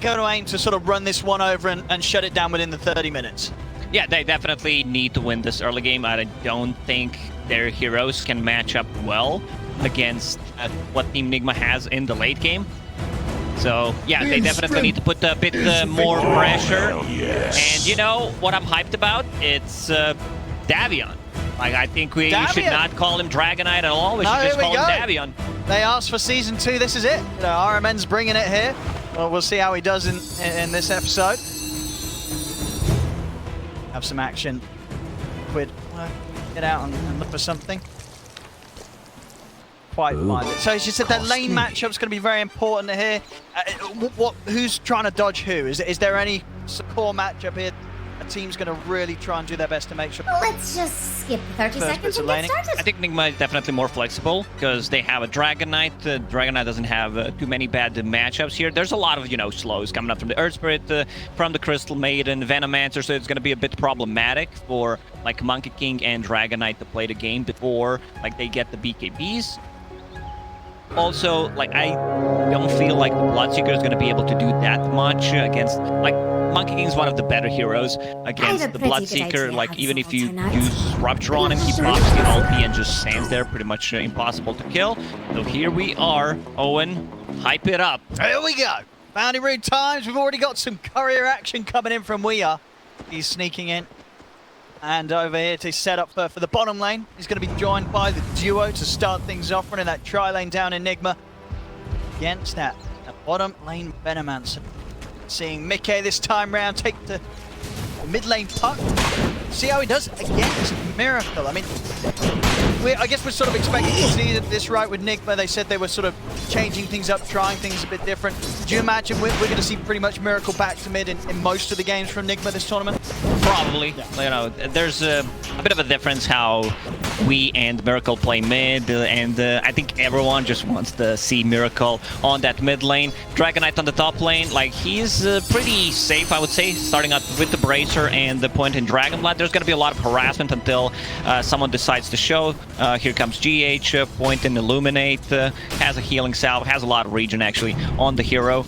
going to aim to sort of run this one over and shut it down within the 30 minutes? Yeah, they definitely need to win this early game. I don't think their heroes can match up well against what Team Nigma has in the late game. So, yeah, they definitely need to put a bit more pressure. And you know what I'm hyped about? It's Davion. Like, I think we should not call him Dragonite at all. We should just call him Davion. They asked for Season 2. This is it. You know, RMN's bringing it here. Well, we'll see how he does in this episode. Have some action. Quid, get out and look for something. Quite mind it. So as you said, that lane matchup's going to be very important here. Who's trying to dodge who? Is there any core matchup here? A team's going to really try and do their best to make sure. Let's just skip the 30 seconds and get started. I think Nigma is definitely more flexible because they have a Dragonite. Dragonite doesn't have too many bad matchups here. There's a lot of, you know, slows coming up from the Earth Spirit, from the Crystal Maiden, Venomancer, so it's going to be a bit problematic for like Monkey King and Dragonite to play the game before like they get the BKBs. Also, like, I don't feel like the Bloodseeker is going to be able to do that much against, like, Monkey King is one of the better heroes against the Bloodseeker. Like, even if you use Rupture on him, he pops the ulti and just stands there, pretty much impossible to kill. So here we are, Owen, hype it up. Here we go. Bounty Route times. We've already got some courier action coming in from Weir. He's sneaking in. And over here to set up for the bottom lane. He's going to be joined by the duo to start things off, running that tri-lane down in Nigma against that bottom lane Venomancer. Seeing Mickey this time round take the mid lane puck. See how he does against Miracle. I mean, I guess we're sort of expecting to see this right with Nigma. They said they were sort of changing things up, trying things a bit different. Do you imagine we're going to see pretty much Miracle back to mid in most of the games from Nigma this tournament? Probably. Yeah. You know, there's a bit of a difference how we and Miracle play mid, and I think everyone just wants to see Miracle on that mid lane. Dragonite on the top lane, like, he's pretty safe, I would say, starting out with the Bracer and the point in Dragonblood. There's going to be a lot of harassment until someone decides to show. Here comes GH, point in Illuminate, has a healing salve, has a lot of regen actually on the hero.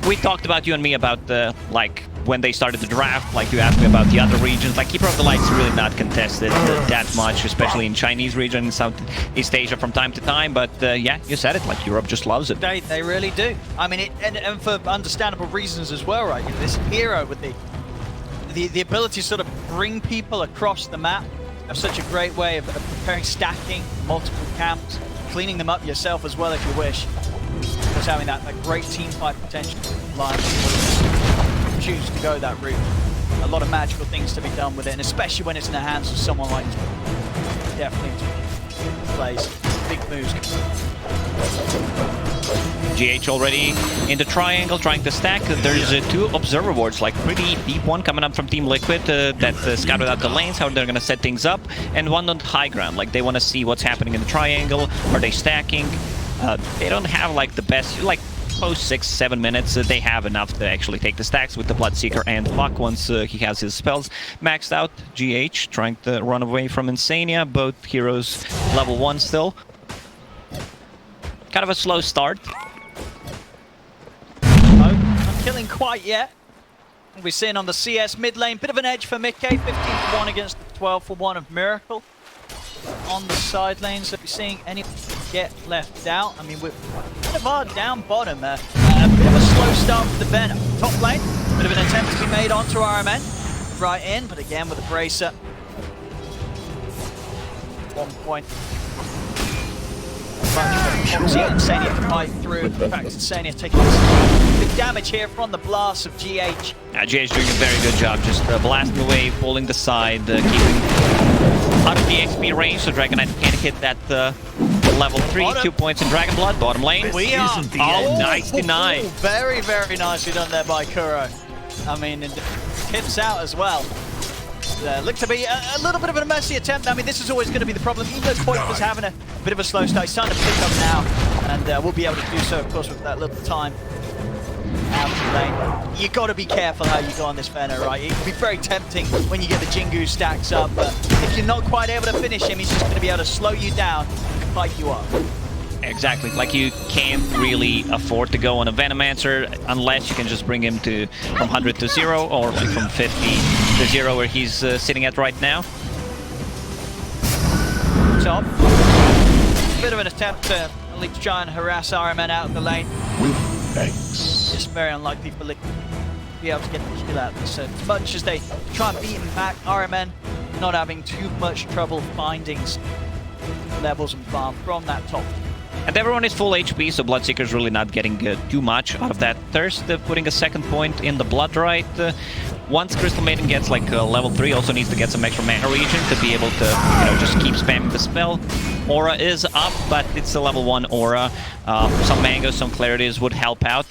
We talked about, you and me, about like, when they started the draft, like you asked me about the other regions, like Keeper of the Light's really not contested that much, especially in Chinese region, in Southeast Asia from time to time, but yeah, you said it, like Europe just loves it. They really do. I mean, and for understandable reasons as well, right? You know, this hero with the ability to sort of bring people across the map, have such a great way of preparing, stacking multiple camps, cleaning them up yourself as well if you wish. Just having that great team fight potential line. Choose to go that route. A lot of magical things to be done with it, and especially when it's in the hands of someone like definitely plays big moves. GH already in the triangle trying to stack. There's two observer wards, like pretty deep one coming up from Team Liquid that scouted out the lanes, how they're gonna set things up, and one on high ground, like they want to see what's happening in the triangle. Are they stacking? They don't have like the best, like post 6-7 minutes, they have enough to actually take the stacks with the Bloodseeker and Puck once he has his spells maxed out. GH trying to run away from Insania, both heroes level 1 still. Kind of a slow start. No, not killing quite yet. We're seeing on the CS mid lane, bit of an edge for Mickey, 15-1 against the 12-1 of Miracle. On the side lanes, so if you're seeing any get left out, I mean, we're kind of hard down bottom. A bit of a slow start for the Venom. Top lane, bit of an attempt to be made onto RMN. Right in, but again with the Bracer. 1 point. Insania can fight through. In fact, Insania taking big damage here from the blast of GH. GH doing a very good job, just blasting away, pulling the side, keeping out of the XP range, so Dragonite can't hit that level 3. Bottom. 2 points in Dragonblood, bottom lane. We are. Oh, nice deny. Very, very nicely done there by Kuro. I mean, and hips out as well. Looked to be a little bit of a messy attempt. I mean, this is always going to be the problem. Even though Coit was having a bit of a slow start, he's starting to pick up now. And we'll be able to do so, of course, with that little time out of the lane. You got to be careful how you go on this Venom, right? It can be very tempting when you get the Jingu stacks up, but if you're not quite able to finish him, he's just going to be able to slow you down and fight you up. Exactly. Like, you can't really afford to go on a Venomancer unless you can just bring him to from 100 to 0, or like from 50 to 0 where he's sitting at right now. Top. Bit of an attempt to at least try and harass RMN out of the lane. It's very unlikely for Liquid to be able to get the kill out of this. As much as they try and beat him back, RMN not having too much trouble finding levels and farm from that top. And everyone is full HP, so Bloodseeker's really not getting too much out of that thirst. Putting a second point in the Blood Right. Once Crystal Maiden gets like level 3, also needs to get some extra mana regen to be able to, you know, just keep spamming the spell. Aura is up, but it's a level 1 aura. Some mangoes, some clarities would help out.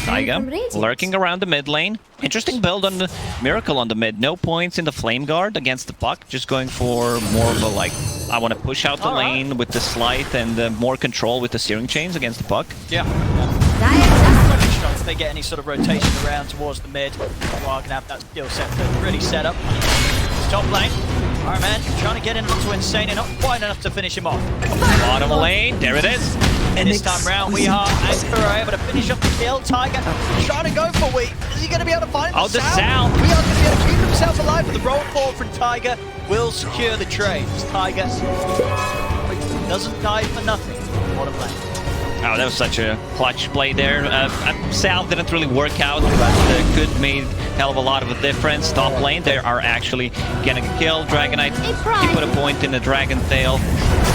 Taiga lurking around the mid lane. Interesting build on the Miracle on the mid. No points in the Flame Guard against the Puck. Just going for more of a, like, I want to push out the lane with the Slight and more control with the Searing Chains against the Puck. Yeah. If they get any sort of rotation around towards the mid, you are going to have that skill set to really set up. Top lane. RMN trying to get into Insane, and not quite enough to finish him off. Bottom lane, there it is. And this time round, we are able to finish off the kill. Taiga trying to go for Wheat. Is he going to be able to find the sound? We are going to be able to keep himself alive, but the roll forward from Taiga will secure the trade. Taiga doesn't die for nothing. Bottom lane. Oh, that was such a clutch play there. Sal didn't really work out, but could made hell of a lot of a difference. Top lane, they are actually getting a kill. Dragonite, he put a point in the Dragon Tail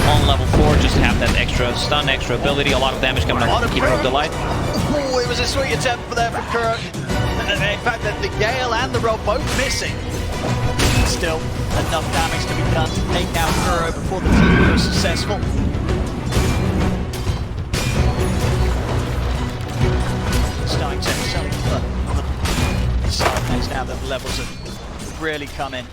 on level 4, just to have that extra stun, extra ability, a lot of damage coming out from Keeper of the Light. Oh, it was a sweet attempt for there from Kuro. In fact, the Gale and the roll both missing. Still, enough damage to be done to take out Kuro before the team was successful. Starting to sell the side next now that the levels have really come in.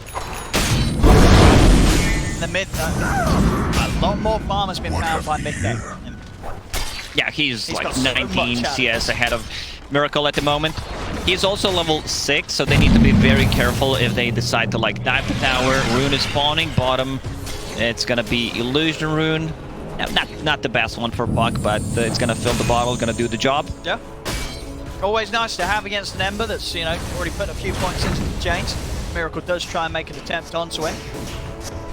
The mid, a lot more farm has been found by mid deck. Yeah, he's like so 19 CS ahead of Miracle at the moment. He's also level 6, so they need to be very careful if they decide to like dive the tower. Rune is spawning, bottom. It's gonna be Illusion Rune. Not the best one for Puck, but it's gonna fill the bottle, gonna do the job. Yeah. Always nice to have against an Ember that's, you know, already put a few points into the chains. Miracle does try and make an attempt onto it.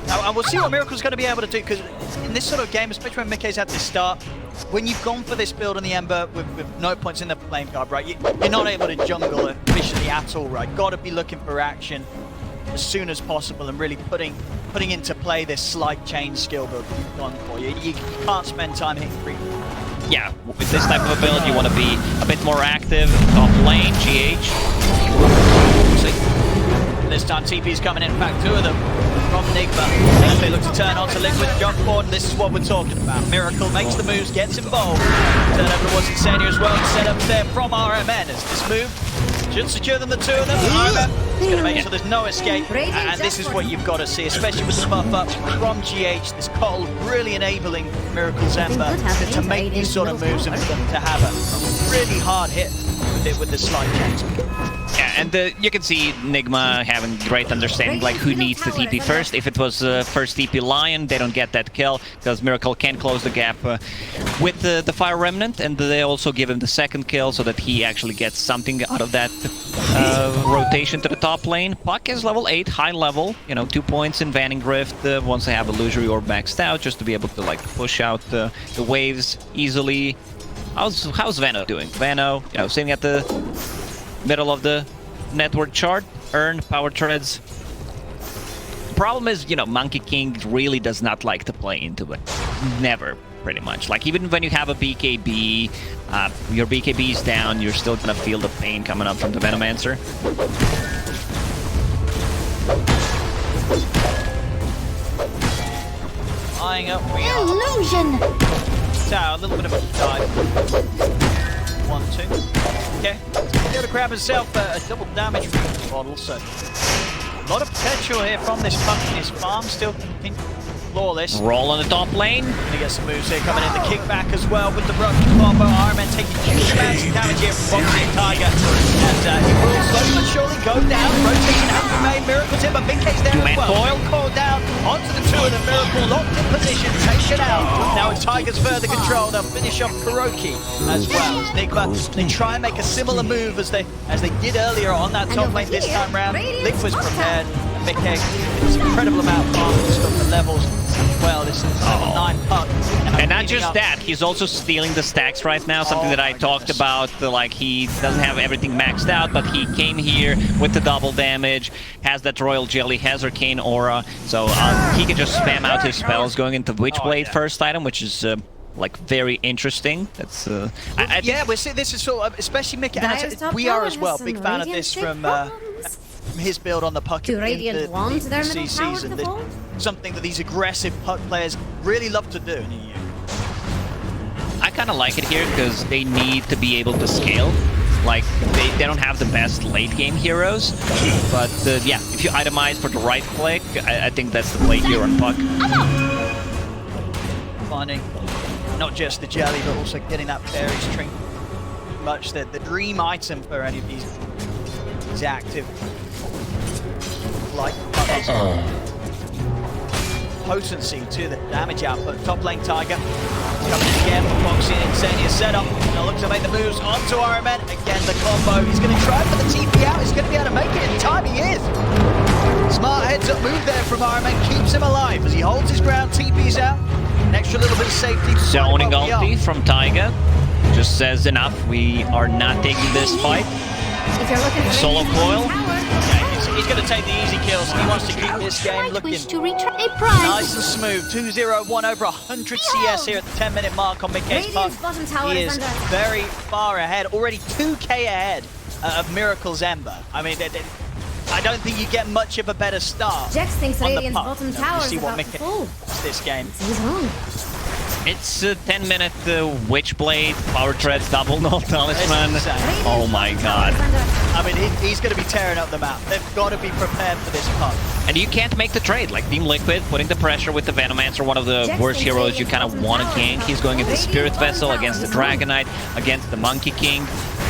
Now, and we'll see what Miracle's going to be able to do, because in this sort of game, especially when Mikkei's had this start, when you've gone for this build on the Ember with no points in the Flame Guard, right, you're not able to jungle efficiently at all, right? Got to be looking for action as soon as possible and really putting into play this slight chain skill build that you've gone for. You can't spend time hitting creep. Yeah, with this type of ability, you want to be a bit more active. Top lane, GH. See? This time TP's coming in fact, 2 of them from Nigma. They look to turn onto Liquid, jump forward, and this is what we're talking about. Miracle makes the moves, gets involved. Turn over towards Insania as well, and set up there from RMN as this move should secure them, the 2 of them. RMN is going to make sure there's no escape, and this is what you've got to see, especially with the buff up from GH, this cold really enabling Miracle's Ember to make these sort of moves and for them to have a really hard hit with the slight change. Yeah, and you can see Nigma having great understanding, like who needs the TP first. If it was first TP Lion, they don't get that kill, because Miracle can close the gap with the Fire Remnant, and they also give him the second kill so that he actually gets something out of that rotation to the top lane. Puck is level 8, high level, you know, 2 points in Vanning Rift once they have Illusory or maxed out, just to be able to like push out the waves easily. How's Vano doing? Vano, you know, sitting at the middle of the network chart, earn power treads. The problem is, you know, Monkey King really does not like to play into it. Never, pretty much. Like, even when you have a BKB, your BKB is down, you're still gonna feel the pain coming up from the Venomancer. Eyeing up, we Illusion! a little bit of a dive. 1, 2. Okay. He's able to grab himself a double damage bottle, so a lot of potential here from this Puck in his farm. Still flawless. Roll on the top lane. Gonna get some moves here coming in. The kickback as well with the rush combo. RMN taking huge amounts of damage here from Boxing Tiger. And he will slowly but surely go down. Rotation out from main. Miracle's in, but Mikkei's there as well. Coil down onto the two of the Miracle, locked in position, taken out. Now with Tiger's further control, they'll finish off Kuroki as well as Nigma. They try and make a similar move as they did earlier on that top lane this time round. Liquid's prepared, and Mickey, it's an incredible amount of farm and stuff and levels. Well, this is 9 puck. And not just that, he's also stealing the stacks right now, something that I talked about, like he doesn't have everything maxed out, but he came here with the double damage, has that Royal Jelly, has Arcane Aura, so he can just spam out his spells going into Witchblade first item, which is like very interesting. That's yeah, we're seeing this is sort of, especially Mickey, and we are as well, big fan of this from his build on the puck in the C season. Something that these aggressive puck players really love to do in EU. I kind of like it here because they need to be able to scale. Like, they don't have the best late game heroes, but yeah, if you itemize for the right click, I think that's the play here on puck. Finding not just the jelly, but also getting that fairy string. Much the dream item for any of these active light pucks. Potency to the damage output. Top lane Tiger coming again, boxing Insania setup. Now looks to make the moves onto RMN. Again, the combo. He's going to try for the TP out. He's going to be able to make it in time. He is. Smart heads up move there from RMN. Keeps him alive as he holds his ground. TP's out. An extra little bit of safety. Zoning ulti from Tiger. Just says enough. We are not taking this fight. If you're looking for Solo coil. Yeah, he's going to take the easy kills. He wants to keep this game looking nice and smooth. 2-0-1 over 100 CS here at the 10-minute mark on Mickey's puck. He is very far ahead, already 2k ahead of Miracle's Ember. I mean, I don't think you get much of a better start. Jex thinks on Radiant's bottom tower is see what about to Mickey fall. this game. He's wrong. It's a 10-minute Witchblade, Power Treads, double null talisman. Oh my god. I mean, he's going to be tearing up the map. They've got to be prepared for this puck. And you can't make the trade. Like Team Liquid putting the pressure with the Venomancer, one of the worst heroes you kind of want to gank. He's going into Spirit Vessel against the Dragonite, against the Monkey King.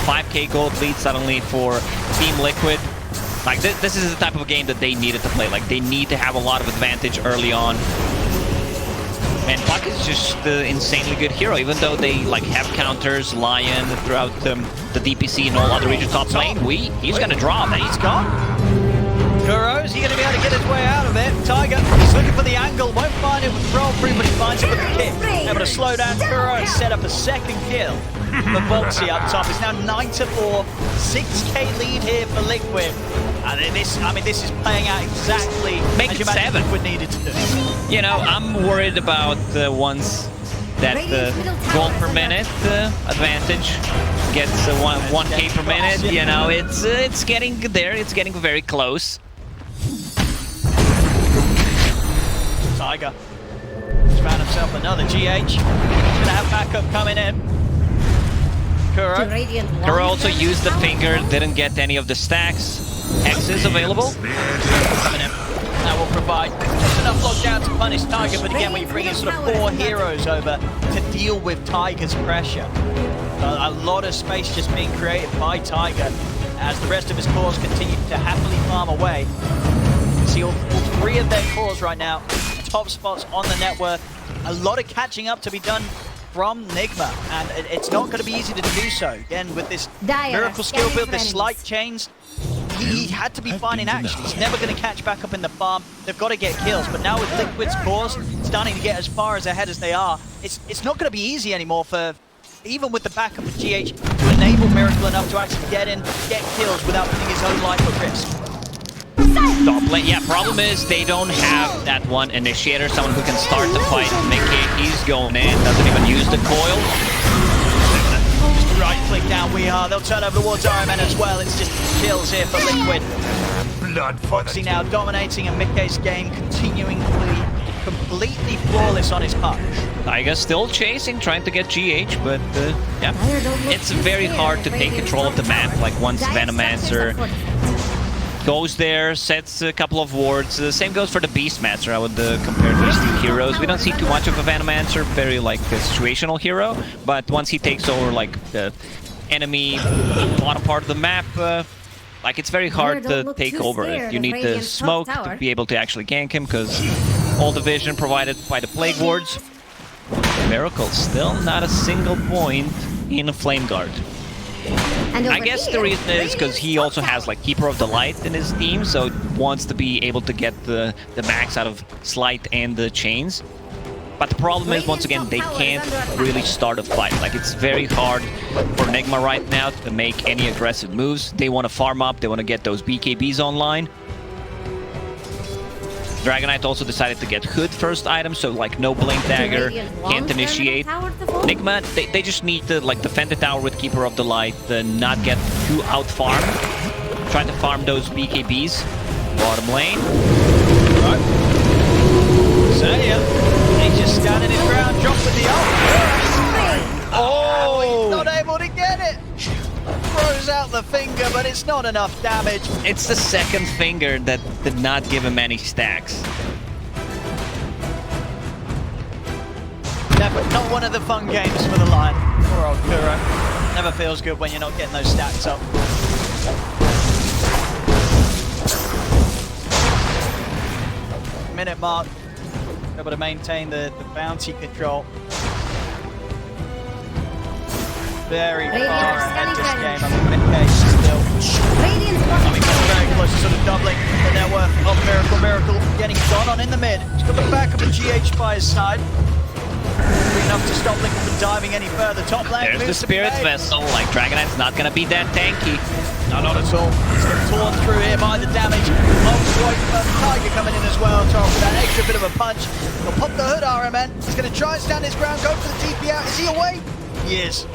5k gold lead suddenly for Team Liquid. Like this is the type of game that they needed to play. Like they need to have a lot of advantage early on. And Puck is just the insanely good hero, even though they like have counters, Lion throughout the DPC and all other regions top lane. He's gonna drop. He's gone. Kuro, is he gonna be able to get his way out of it? Tiger, he's looking for the angle, won't find it with throw through, but he finds it with the kick. Able to slow down Kuro and set up a second kill. The Boxy up top is now 9-4, 6k lead here for Liquid. And this is playing out exactly Make it 7. Liquid needed to do. You know, I'm worried about the ones that the gold per minute advantage gets 1k per minute. You know, it's getting there. It's getting very close. Tiger has found himself another GH. He's gonna have backup coming in. Kuro also used the finger, didn't get any of the stacks. X is available. Coming in. That will provide just enough lockdown to punish Tiger, but again, when you bring in sort of 4 heroes over to deal with Tiger's pressure, a lot of space just being created by Tiger as the rest of his cores continue to happily farm away. You see all 3 of their cores right now, top spots on the net worth. A lot of catching up to be done from Nigma, and it's not going to be easy to do so. Again, with this Miracle skill build, this slight change, he had to be fine in action. He's never going to catch back up in the farm. They've got to get kills, but now with Liquid's cores starting to get as far as ahead as they are, it's not going to be easy anymore for, even with the backup of GH, to enable Miracle enough to actually get in, get kills without putting his own life at risk. Top lane, yeah, problem is they don't have that one initiator, someone who can start the fight. Mickey, he's going in, doesn't even use the coil. Just the right click down we are. They'll turn over towards Iron Man as well. It's just kills here for Liquid. Foxy now dominating, and Mickey's game continuing to be completely flawless on his puck. Tiger's still chasing, trying to get GH, but yeah, it's very hard to take control of the map. Like once Venomancer goes there, sets a couple of wards. Same goes for the Beastmaster. I would compare these 2 heroes. We don't see too much of a Venomancer, very like a situational hero, but once he takes over like the enemy bottom part of the map, like it's very hard to take over it. You need the smoke to be able to actually gank him, because all the vision provided by the Plague Wards. Miracle still not a single point in a Flame Guard. And I over guess here, the reason is because he Radiant's also top has tower. like Keeper of the Light in his team, so wants to be able to get the max out of Slight and the chains. But the problem is, once again, they can't really start a fight. Like, it's very hard for Nigma right now to make any aggressive moves. They want to farm up, they want to get those BKBs online. Dragon Knight also decided to get Hood first item, so like no Blink Dagger, can't initiate. Nigma, they just need to like defend the tower with Keeper of the Light, not get too out-farmed. Try to farm those BKBs. Bottom lane. Right. He's just standing his ground, dropping the ult. Oh, he's not able to get it. Throws out the finger, but it's not enough damage. It's the second finger that did not give him any stacks. Never, not one of the fun games for the Lion. Poor old Kuro. Never feels good when you're not getting those stacks up. Minute mark. Able to maintain the bounty control. Very far ahead this game. I mean, mid-case still. I mean, getting very close to sort of doubling the net worth of Miracle. Miracle getting gone on in the mid. He's got the back of a GH by his side. Enough to stop Lincoln from diving any further. Top lane. There's the Spirit Vessel. Like, Dragon Knight's not gonna be that tanky. No, not at all. He's getting torn through here by the damage. Long swipe from Tiger coming in as well to offer that extra bit of a punch. He'll pop the hood, RMN. He's going to try and stand his ground, go for the TP out. Is he away? He is.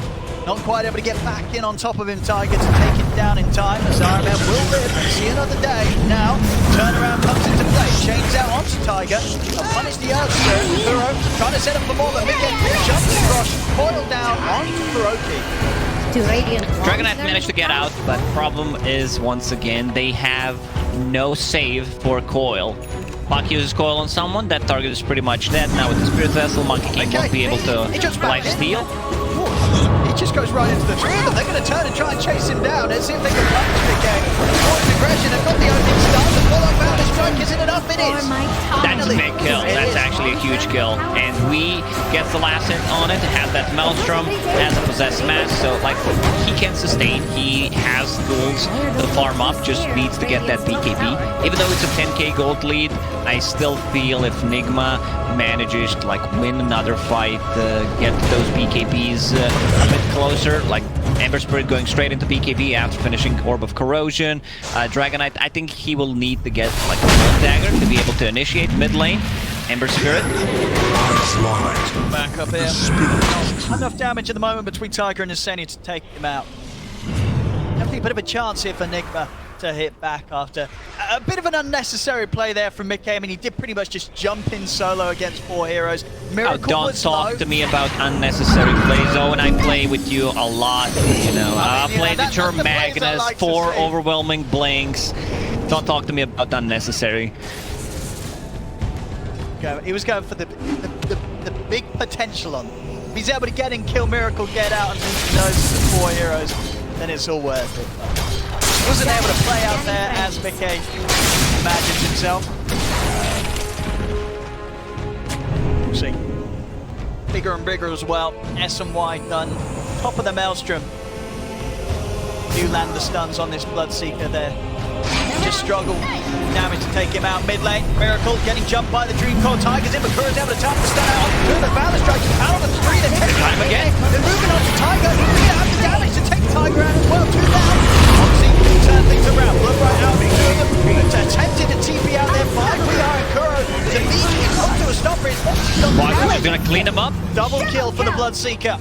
Not quite able to get back in on top of him, Tiger, to take him down in time. As RMN will live and see another day. Now, turnaround comes into play. Chains out onto Tiger. I'll punish the Earthster. Kuro trying to set up for more, but Miguel jumps across, coiled down onto Kuroki. Dragon Knight managed to get out, but problem is, once again, they have no save for coil. Puck uses coil on someone, that target is pretty much dead. Now with the Spirit Vessel, Monkey King won't be able to life steal. He just goes right into the three of them. They're going to turn and try and chase him down. Let's see if they can punish the game. Forced aggression, they've got the opening start. The follow-up boundary strike isn't enough. It is. That's a big kill. That's actually a huge kill. And we gets the last hit on it, has that Maelstrom, has a possessed mass, so like he can sustain. He has tools to farm up, just needs to get that BKB. Even though it's a 10k gold lead, I still feel if Nigma manages to like win another fight, get those BKBs a bit closer, like Ember Spirit going straight into BKB after finishing Orb of Corrosion. Dragon Knight, I think he will need to get like a Blood Dagger to be able to initiate mid lane. Ember Spirit. Back up here. Not enough damage at the moment between Tiger and Insania to take him out. Definitely a bit of a chance here for Nigma to hit back after a bit of an unnecessary play there from Mickey. I mean, he did pretty much just jump in solo against 4 heroes. Miracle don't talk to me about unnecessary plays, Owen. I play with you a lot, you know. I play the term Magnus, 4 overwhelming blinks. Don't talk to me about unnecessary. He was going for the big potential on. If he's able to get in, kill Miracle, get out, and he knows the 4 heroes, then it's all worth it. Wasn't able to play out there as Mickey imagines himself. We'll see. Bigger and bigger as well. S and Y done. Top of the Maelstrom. Do land the stuns on this Bloodseeker there. Just struggle. Damage to take him out mid lane. Miracle getting jumped by the Dream Core. Tigers in, but Kuro's able to tap the stun out. Through the Valor strikes out on the street and take time again. They're moving on to Tiger. He's going to have the damage to take Tiger out as well. 2 down. Obviously, turn things around. Blood right out. Attempted to TP out there. 5 we are in Kuro. To immediately come to a stop for his Boxy is going to clean him up. Double kill for the Bloodseeker.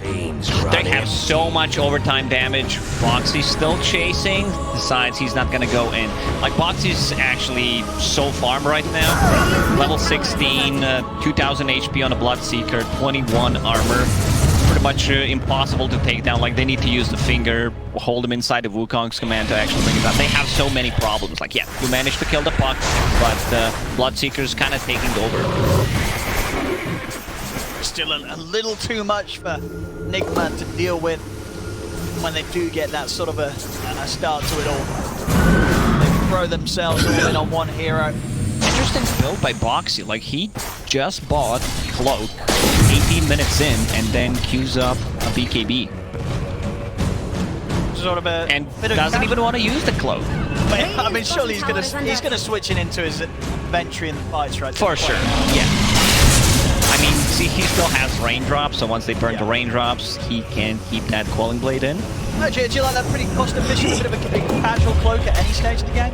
They have so much overtime damage. Boxy's still chasing. Decides he's not going to go in. Like, Boxy's actually so farm right now. Level 16, 2000 HP on a Bloodseeker, 21 armor. Pretty much impossible to take down. Like, they need to use the finger, hold him inside of Wukong's command to actually bring it down. They have so many problems. Like, yeah, you managed to kill the puck, but Bloodseeker's kind of taking over. Still a little too much for Nigma to deal with when they do get that sort of a start to it all. They throw themselves all in on one hero. interesting build by Boxy. Like, he just bought Cloak 18 minutes in and then queues up a BKB. Sort of a And bit of doesn't even want to use the Cloak. But, I mean, surely he's gonna switch it into his inventory in the fights, right? For sure, yeah. I mean, see, he still has raindrops, so once they burn the raindrops, he can keep that Quelling Blade in. No, do you like that pretty cost efficient, a bit of a casual cloak at any stage of the game?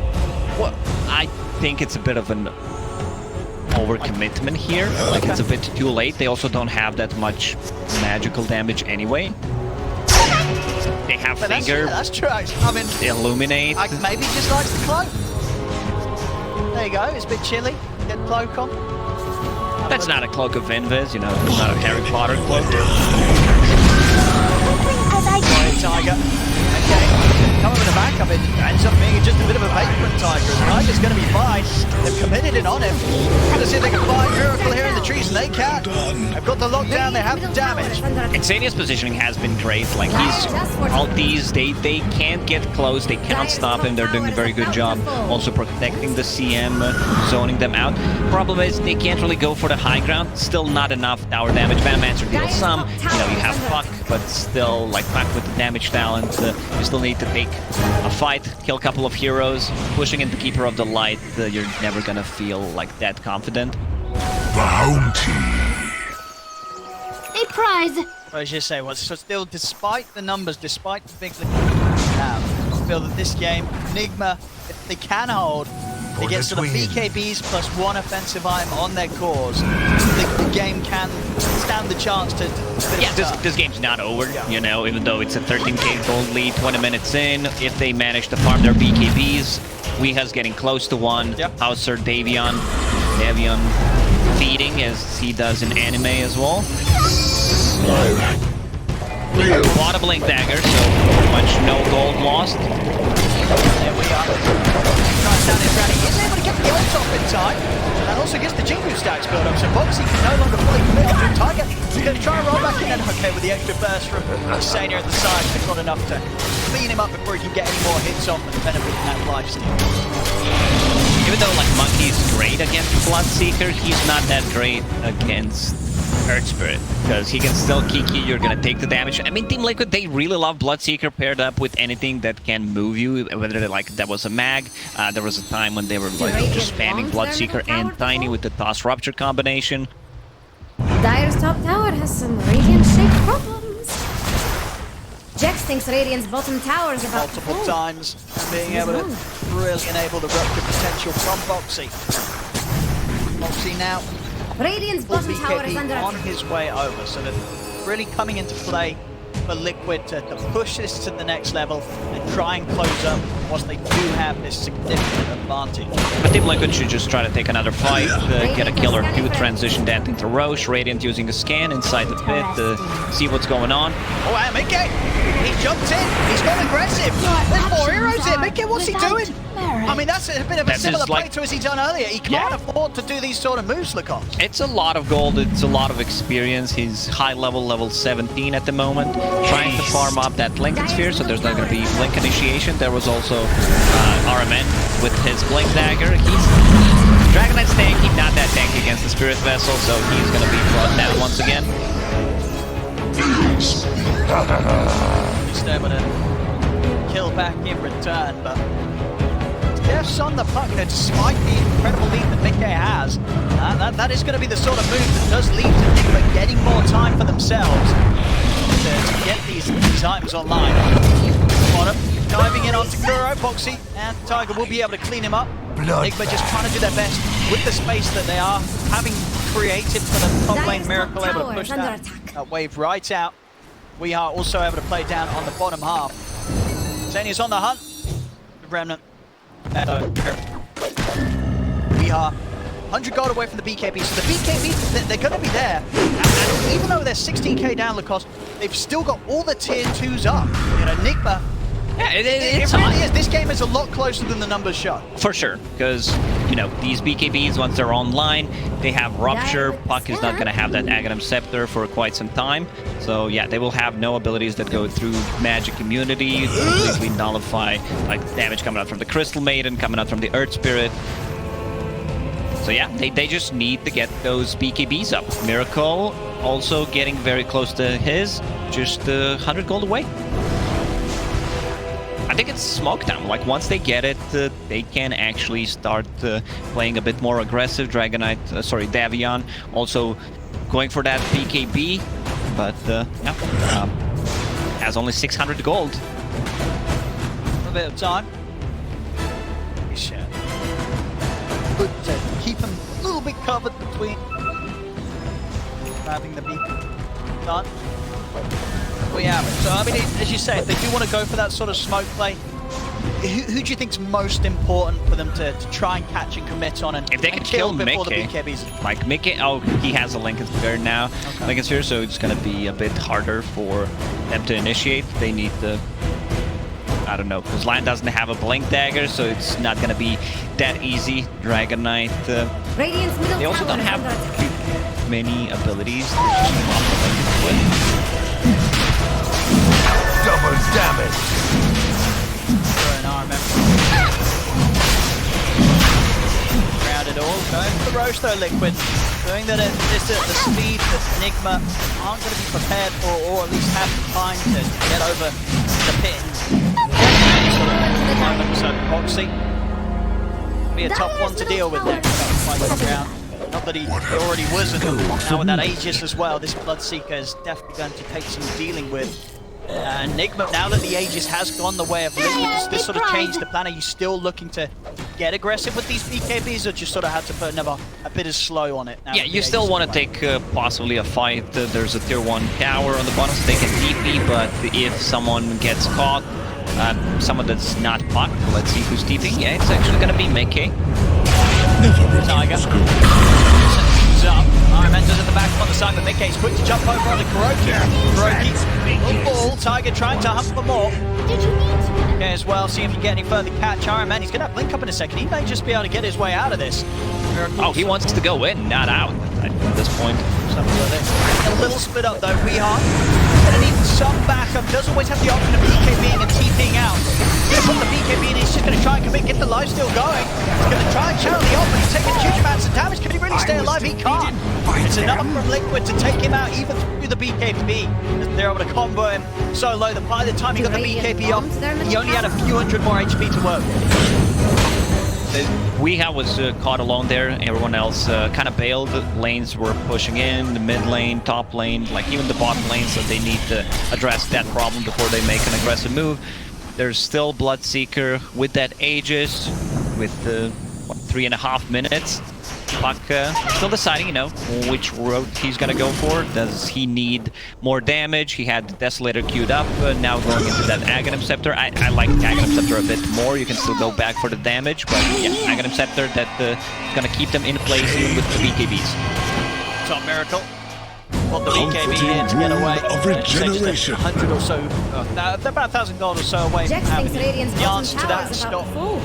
Well, I think it's a bit of an overcommitment here. Like, it's a bit too late. They also don't have that much magical damage anyway. They have Finger, that's true, actually. I mean, Illuminate. Maybe he just likes the cloak. There you go, it's a bit chilly. Get cloak on. That's not a Cloak of Invis, you know, it's not a Harry Potter cloak. Tiger. Okay, coming with the backup, it ends up being just a bit of a vagrant Tiger. Tiger's going to be fine. They've committed it on him. Going to see if they can find Miracle here in the trees, and they can. They've got the lockdown, they have the damage. Insania's positioning has been great. Like, he's all these, they can't get close, they cannot stop him. They're doing a very good job also protecting the CM, zoning them out. Problem is, they can't really go for the high ground. Still not enough tower damage. Vanomancer deals some. You know, you have Puck, but still, like, Puck with the damage talent. You still need to take a fight, kill a couple of heroes. Pushing in the Keeper of the Light, you're never gonna feel like that confident. Bounty. A prize. Well, as you say, so still, despite the numbers, despite the big lead we have, I feel that this game, Nigma, if they can hold, they get sort of BKBs plus one offensive item on their cores. The game can stand the chance to yeah, this game's not over, you know, even though it's a 13k gold lead, 20 minutes in. If they manage to farm their BKBs, Weeha's getting close to one. Hauser, Davion feeding as he does in anime as well. A lot of Blink Dagger, so pretty much no gold lost. There we are. Tries down his rally. He's able to get the ult off in time. And also gets the Jingu stacks built up. So Boxy can no longer fully commit to Tiger. He's going to try and roll back in. And okay, with the extra burst from Sania at the side, they've got enough to clean him up before he can get any more hits off and benefit from that lifesteal. Even though, like, Monkey's great against Bloodseeker, he's not that great against Earth Spirit, because he can still kick you, you're gonna take the damage. I mean, Team Liquid, they really love Bloodseeker paired up with anything that can move you, whether, like, that was a mag, there was a time when they were, like, just spamming Bloodseeker and Tiny with the Toss Rupture combination. Dire's top tower has some Radiant shape problems. Jax thinks Radiant's bottom tower is about multiple times, being able to really enable the rupture potential from Boxy. Boxy now Radiant's bottom tower is under on his way over, so they're really coming into play for Liquid to push this to the next level and try and close up once they do have this significant advantage. I think Liquid should just try to take another fight, get a kill or two, transition that into Roche. Radiant using a scan inside the pit to see what's going on. Oh, and Mickey! He jumped in! He's gone aggressive! There's more heroes here! Mickey, what's he doing? I mean, that's a bit of a similar play to as he done earlier. He can't afford to do these sort of moves, Lacoste. It's a lot of gold, it's a lot of experience. He's high level 17 at the moment, trying to farm up that Lincoln Sphere, so there's not going to be Blink initiation. There was also RMN with his Blink Dagger. Dragon Knight's tanky, not that tanky against the Spirit Vessel, so he's going to be brought down once again. Just able to kill back in return, but Def's on the puck, you know, despite the incredible lead that Mickey has. That is going to be the sort of move that does lead to Nigma getting more time for themselves to get these items online. Bottom, diving in onto Kuro, Boxy, and Tiger will be able to clean him up. Nigma just trying to do their best with the space that they are having created for the top lane. Miracle able to push that wave right out. We are also able to play down on the bottom half. Zania's on the hunt. The Remnant. We are 100 gold away from the BKB, so the BKB, they're going to be there. And even though they're 16k down Lacoste, they've still got all the tier 2s up. You know, Nigma, it really is. This game is a lot closer than the numbers show. For sure, because, you know, these BKBs, once they're online, they have Rupture. Puck is not going to have that Aghanim Scepter for quite some time. So, yeah, they will have no abilities that go through magic immunity, completely nullify, like, damage coming out from the Crystal Maiden, coming out from the Earth Spirit. So yeah, they just need to get those BKBs up. Miracle also getting very close to his, just 100 gold away. I think it's smoke time. Like once they get it, they can actually start playing a bit more aggressive. Davion also going for that BKB, but has only 600 gold. A bit of time. Good to keep him a little bit covered between grabbing the beacon. Done. We have it. So I mean, as you say, if they do want to go for that sort of smoke play, who do you think's most important for them to try and catch and commit on, and if they can kill kill before Mickey, the BKBs? like Mickey, he has a Lincoln Sphere now. Okay. Lincoln Sphere, so it's gonna be a bit harder for them to initiate. They need to, I don't know, because Lion doesn't have a Blink Dagger, so it's not gonna be that easy. Dragon Knight. Radiant's middle They also tower don't is have under attack. many abilities to just swap the Lincoln with. Double damage. Round it all, going for the Roche though, Liquid. Doing that at the speed that Nigma aren't going to be prepared for, or at least have time to get over the pit. So Proxy be a tough one to deal with next round. Not that he already wasn't. Now with that Aegis as well, this Bloodseeker is definitely going to take some dealing with. Nigma, now that the Aegis has gone the way of Liquid, does this sort of change the plan? Are you still looking to get aggressive with these BKBs, or just sort of had to put a bit of slow on it? Now Yeah, you still want to take possibly a fight. There's a tier 1 tower on the bottom, so they can TP, but if someone gets caught, someone that's not caught, let's see who's TPing. Yeah, it's actually going to be Mickey. Tiger. Up. Iron Man does at the back on the side, but Mickey's quick to jump over on the Kuroki. Kuroki, ball. Tiger trying to hunt for more. Okay, as well, see if he can get any further catch. Iron Man, he's going to have Blink up in a second. He may just be able to get his way out of this. Oh, he wants to go in, not out at this point. A little split up though. We are going to need some backup. Does always have the option of BKBing and TPing out. He's got the BKB and he's just going to try and commit, get the lifesteal going. He's going to try and channel the ult, but he's taking huge amounts of damage. Can he really stay alive? He can't. It's enough from Liquid to take him out even through the BKB. They're able to combo him so low that by the time he got the BKB off, he only had a few hundred more HP to work. Weeha was caught alone there. Everyone else kind of bailed. Lanes were pushing in, the mid lane, top lane, like even the bottom lane, so they need to address that problem before they make an aggressive move. There's still Bloodseeker with that Aegis, with 3.5 minutes. Puck still deciding, you know, which route he's gonna go for. Does he need more damage? He had the Desolator queued up, now going into that Aghanim Scepter. I like Aghanim Scepter a bit more. You can still go back for the damage, but yeah, Aghanim Scepter that's gonna keep them in place even with the BKBs. Top Miracle. Got the BKB here to get away. Of regeneration. 100 or so, they're about 1,000 gold or so away from Jax having thinks Radiant's the bottom answer to tower that. is It's about got full.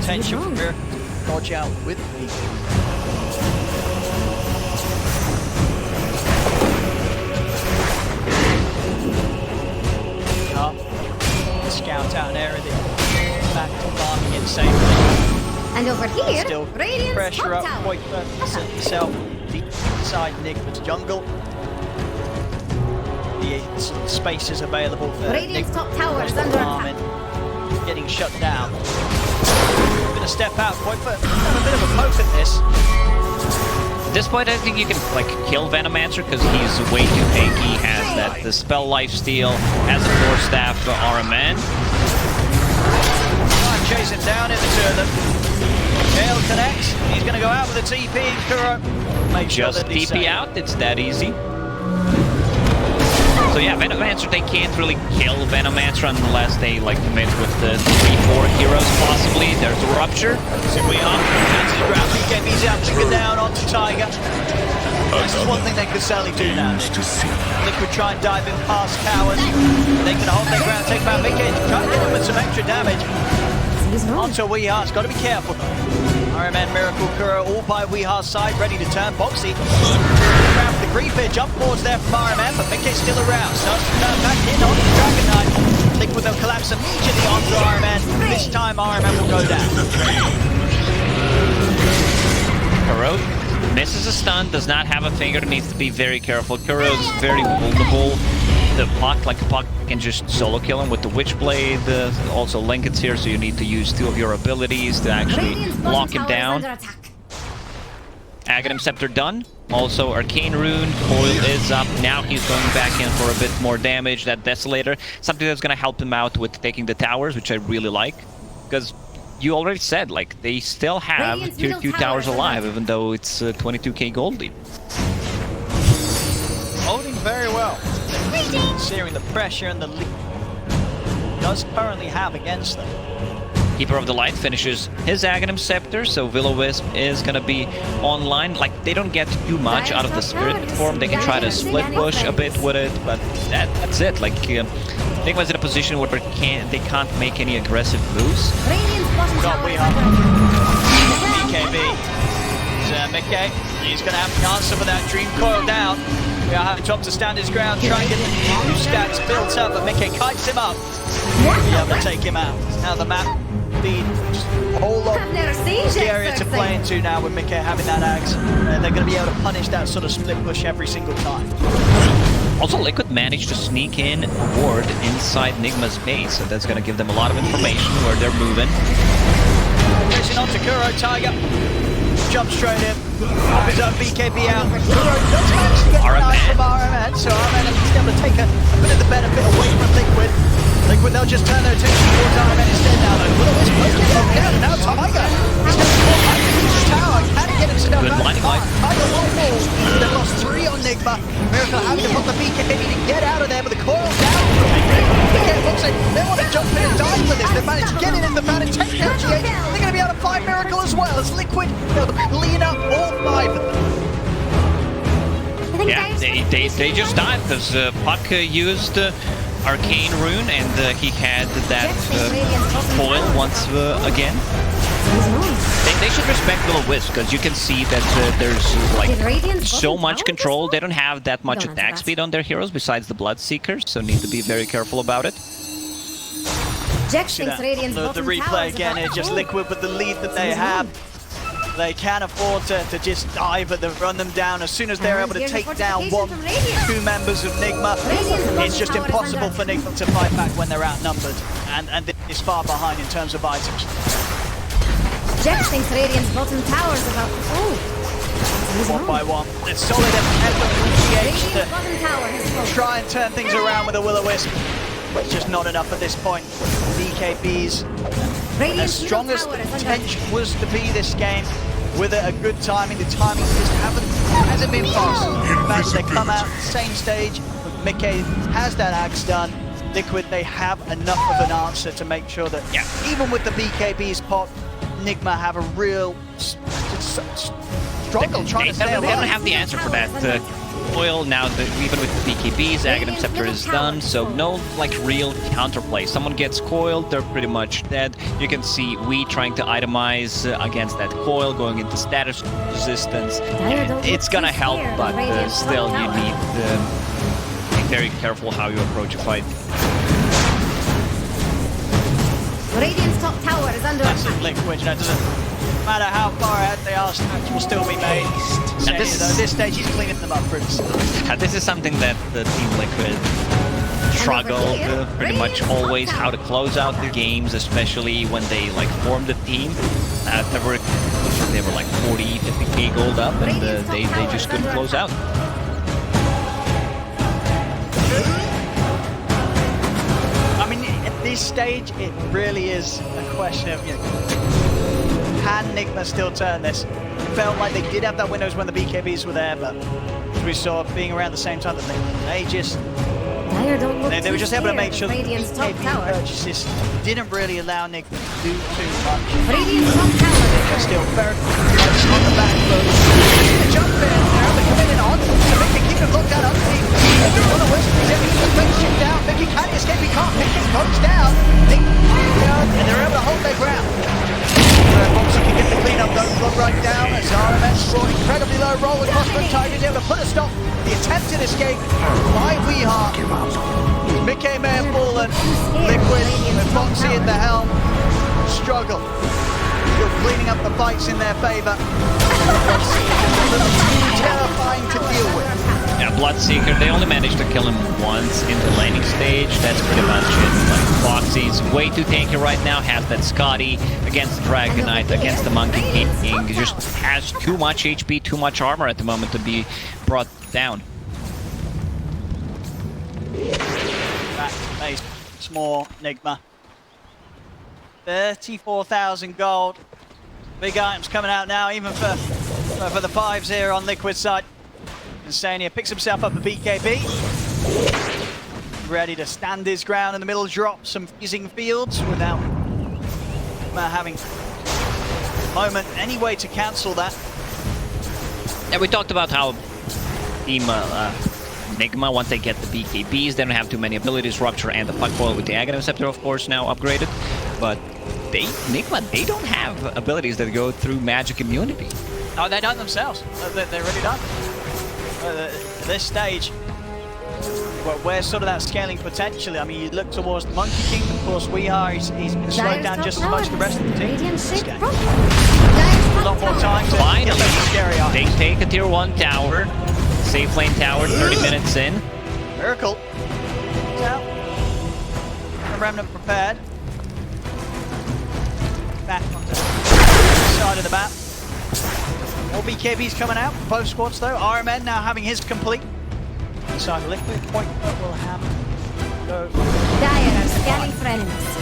potential for Miracle to dodge out with the BKB. Scout out an area that back to farming it safely. And over here, Still Radiant's pressure top up tower. quite set himself deep inside Nigma's jungle. The spaces available for Radiant's Nigma top tower is across the under farming, attack. getting shut down. Gonna step out quite have a bit of a poke at this. At this point, I think you can like kill Venomancer because he's way too tanky. Has that the spell lifesteal, has a 4-staff RMN. Try and chase him down in the two of them. Gale connects. He's gonna go out with a TP. Kuro make sure Just that he's TP safe. out. It's that easy. So yeah, Venomancer, they can't really kill Venomancer unless they like commit with the 3-4 heroes possibly. There's a Rupture. So we are. Chances to grab BKB's out, trigger down onto Tiger. This is one thing they could certainly do now. Liquid try and dive in past towers. They can hold their ground, take out Mickey, try and get him with some extra damage. Onto Weeha, it's got to be careful though. Iron Man, Miracle, Kuro, all by Weeha's side, ready to turn. Boxy grab the creep here, jump forwards there from Iron Man, but Mickey's still around. Starts to turn back in on the Dragon Knight. Liquid will collapse immediately onto Iron Man. This time Iron Man will go down. Kuro misses a stun, does not have a finger, needs to be very careful. Kuro is very vulnerable. The Puck, like Puck can just solo kill him with the Witchblade. Also Lincoln's here, so you need to use 2 of your abilities to actually lock him down. Aghanim Scepter done. Also Arcane Rune, Coil is up. Now he's going back in for a bit more damage. That Desolator, something that's going to help him out with taking the towers, which I really like. Because you already said, like, they still have tier 2 towers alive, even though it's 22k gold lead. Holding very well. Considering the pressure and the lead does currently have against them. Keeper of the Light finishes his Aghanim Scepter, so Will-O-Wisp is gonna be online. Like, they don't get too much out of the Spirit form. They can try to split push a bit with it, but that's it. Like, Nigma's in a position where they can't make any aggressive moves. Got we are. BKB. Mickey, he's gonna have to answer for that Dream Coil down. We are having to stand his ground, try and get the stacks built up, but Mickey kites him up. Be able to take him out. Now the map being just a whole lot scarier to play into now with Mickey having that axe. They're going to be able to punish that sort of split push every single time. Also, Liquid managed to sneak in a ward inside Nigma's base, so that's going to give them a lot of information where they're moving. Pushing on to Kuro, Tiger. Jump straight in. Off his own BKB out. Kuro does manage to get the knife from RMN, so RMN is able to take a bit of the benefit away from Liquid. Liquid, they'll just turn their attention towards RMN instead now. Will-O-Wisp pushing him down, and now Tiger. He's going to fall back into his tower. Can he get himself Good blinding light. Tiger one more. They've lost 3 on Nigma. Miracle having to put the BKB to get out of there, but the coil down from Mickey. Looks like they want to jump in and dive for this. They've managed to get it in the fountain, take out GH. They're going to be able to find Miracle as well as Liquid. They'll clean up all 5 of them. Yeah, they just died because Puck used Arcane Rune and he had that foil once again. They should respect Will-O-Wisp because you can see that there's like so much control. They don't have that much attack speed on their heroes besides the Bloodseekers, so need to be very careful about it. See that? The replay again here, just Liquid with the lead that they have. They can't afford to just dive at them, run them down. As soon as they're able to take down 1-2 members of Nigma, it's just impossible for Nigma to fight back when they're outnumbered. And it's far behind in terms of items. Jax thinks Radiant's bottom tower is about... One by one. It's solid effort from GH to try and turn things around with a Will-O-Wisp. But just not enough at this point. BKBs, as strong as the potential was to be this game, with a good timing, the timing just hasn't been fast. In fact, they come out same stage, Mickey has that axe done. Liquid, they have enough of an answer to make sure that even with the BKBs pop, Nigma have a real struggle trying to stay alive. They don't have the answer for that. Coil now, even with the BKBs, Aghanim Scepter is done, so no like real counterplay. Someone gets coiled, they're pretty much dead. You can see we trying to itemize against that coil, going into status resistance. It's gonna help, but still you need to be very careful how you approach a fight. Radiant's top tower is under attack. Liquid, you know, doesn't matter how far ahead they are, stacks will still be made. At this stage, he's cleaning them up pretty soon. This is something that the Team Liquid struggled pretty much always, how to close out the games, especially when they like formed a team. They were like 40, 50k gold up, and they just couldn't close out. I mean, at this stage, it really is a question of, you know, can Nigma still turn this? It felt like they did have that windows when the BKBs were there, but as we saw being around the same time that they were just able to make sure that the BKB purchases didn't really allow Nigma to do too much. They're still very much on the back foot. Jump in, they're able to come in and on, so Mickey keep a look out underneath. Will-O-Wisp is able to defend shit down. Mickey can escape, he can't. Mickey goes down. And they're able to hold their ground. Obviously can get the cleanup though, look right down as RMS brought incredibly low roll with Crossbow Tigers able to put a stop. The attempted escape by Weeheart. Mickey may have fallen. Liquid with Foxy in the helm. Struggle. still cleaning up the fights in their favor. A little too terrifying to deal with. Yeah, Bloodseeker, they only managed to kill him once in the laning stage. That's pretty much it. Like, Foxy's way too tanky right now, has that Scotty against the Dragon Knight, against the Monkey King. He just has too much HP, too much armor at the moment to be brought down. Back to base. It's more Nigma. 34,000 gold. Big items coming out now, even for the 5s here on Liquid side. Insania picks himself up a BKB. Ready to stand his ground in the middle, drop some freezing fields without having a moment any way to cancel that. Yeah, we talked about how Team Nigma, once they get the BKBs, they don't have too many abilities. Rupture and the Fuckboil with the Aghanim Scepter, of course, now upgraded. But Nigma, they don't have abilities that go through magic immunity. No, they don't themselves. They really don't. At this stage, well, where's sort of that scaling potentially? I mean, you look towards the Monkey King, of course, he's been slowed down just as much as the rest of the team. This game. A lot more time to Finally, get those scary eyes. they take a tier 1 tower, safe lane tower, 30 minutes in. Miracle. He's out. The Remnant prepared. Back onto the side of the map. More BKBs coming out, both squads though. RMN now having his complete. Inside the Liquid point will have go. Dire are scanning for enemies.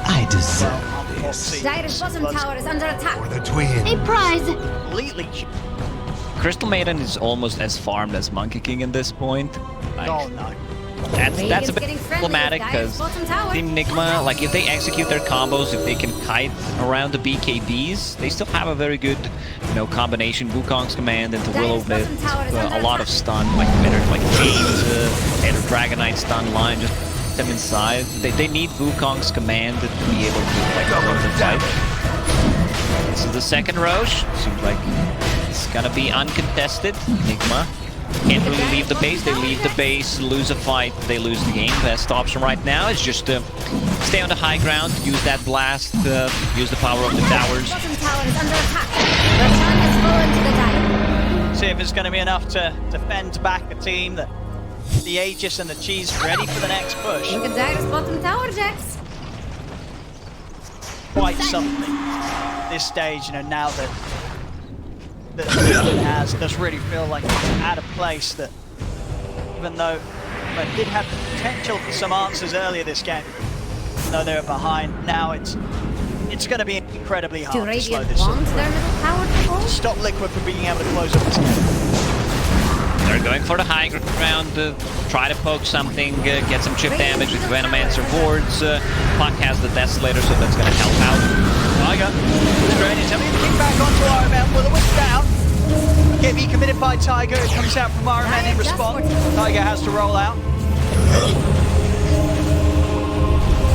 I deserve this. Dire's bottom tower is under attack. For the twin. A prize. Completely. Crystal Maiden is almost as farmed as Monkey King at this point. Like, Oh no. that's a bit problematic because Team Nigma, like if they execute their combos, if they can kite around the BKBs, they still have a very good, combination. Wukong's command into Will-O-Wisp, a lot of stun, like James, and a Dragon Knight stun line, just put them inside. They need Wukong's command to be able to run the fight. This is the second Roche. Seems like it's gonna be uncontested. Nigma can't really leave the base. They leave the base, lose a fight, they lose the game. Best option right now is just to stay on the high ground, use that blast, use the power of the towers. Bottom tower is under attack. Roshan has fallen to the Dire. See if it's going to be enough to defend back a team that the Aegis and the Cheese ready for the next push. Look at Dire's bottom tower, Jax. Quite something. This stage, now that the team does really feel like it's at a place that, even though it did have the potential for some answers earlier this game, even though they were behind, now it's going to be incredibly Do hard to slow Radiant this want up. their middle tower to fall? Stop Liquid from being able to close up this game. They're going for the high ground, try to poke something, get some chip damage with Venomancer boards. Puck has the Desolator, so that's going to help out. Tiger, Australians having to kick back onto RMN. Will-O-Wisp down. KB committed by Tiger. It comes out from RMN in response. Tiger has to roll out.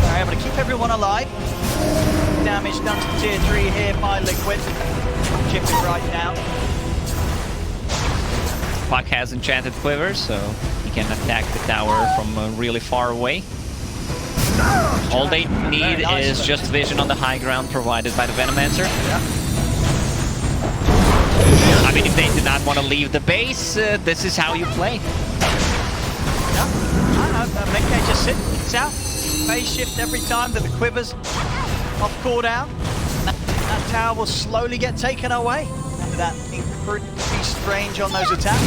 They're able to keep everyone alive. Damage done to tier 3 here by Liquid. Chip it right now. Puck has Enchanted Quiver, so he can attack the tower from really far away. All they need is just vision on the high ground provided by the Venomancer. Yeah. I mean, if they did not want to leave the base, this is how you play. Yeah. I know. Mickey just sits out. Phase shift every time that the Quiver's off cooldown. That tower will slowly get taken away. With that increased range on those attacks.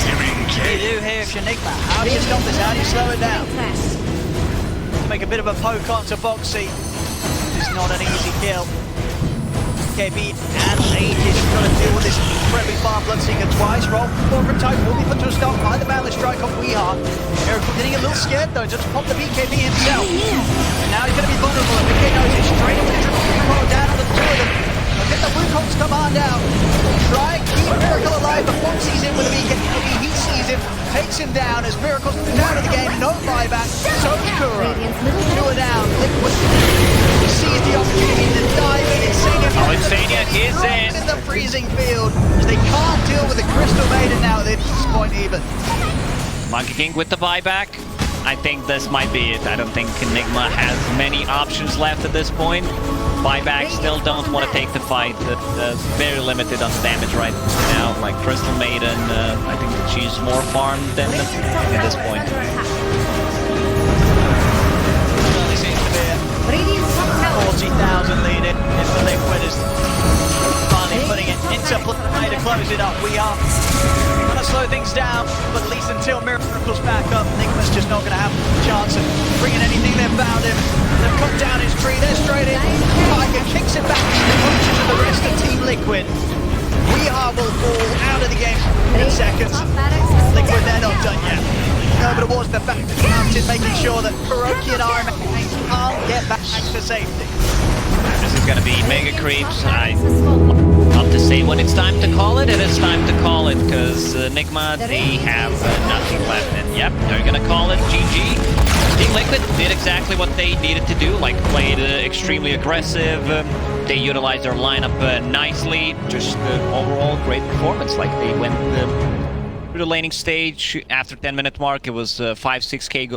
What do you do here if you're Nigma? How do you stop this? How do you slow it down? Make a bit of a poke onto Boxy. It's not an easy kill. KB and Aegis got to deal with this incredibly far Bloodseeker twice. Roll forward type will be put to a stop by the Balance Strike on Weehart. Miracle getting a little scared though, just pop the BKB himself. And now he's going to be vulnerable, and BK knows it. Straight away, triple down on the two of them. Get the Wukong's command out. Try and keep Miracle alive, but Fox sees him with a BKB. He sees him, takes him down as Miracle's down of the game. No buyback. So Kuro. Two are down. Liquid sees the opportunity to dive in. Insania is in the freezing field as they can't deal with the Crystal Maiden now at this point even. Monkey King with the buyback. I think this might be it. I don't think Nigma has many options left at this point. Buyback still don't want to take the fight. Very limited on damage right now. Like Crystal Maiden, I think that she's more farmed than at this point. Certainly seems to be Radiant's top tower. 40,000 lead in the Liquid is finally putting it into play to close it up. We are going to slow things down, but at least until Miracle's back up, Nigma's just not going to have a chance of bringing anything. They've found him. They've cut down his tree. They're straight in. Tiger kicks it back to the punches of the rest of Team Liquid. We are will fall out of the game in seconds. Liquid, they're not done yet. Over towards the back of the mountain, making sure that Kuroki and Iron Man can't get back to safety. This is gonna be mega creeps. I love to say when it's time to call it, it's time to call it, because Nigma, they have nothing left. And yep, they're gonna call it GG. Team Liquid did exactly what they needed to do, like played extremely aggressive. They utilized their lineup nicely. Just overall great performance. Like they went through the laning stage after 10-minute mark. It was 5-6k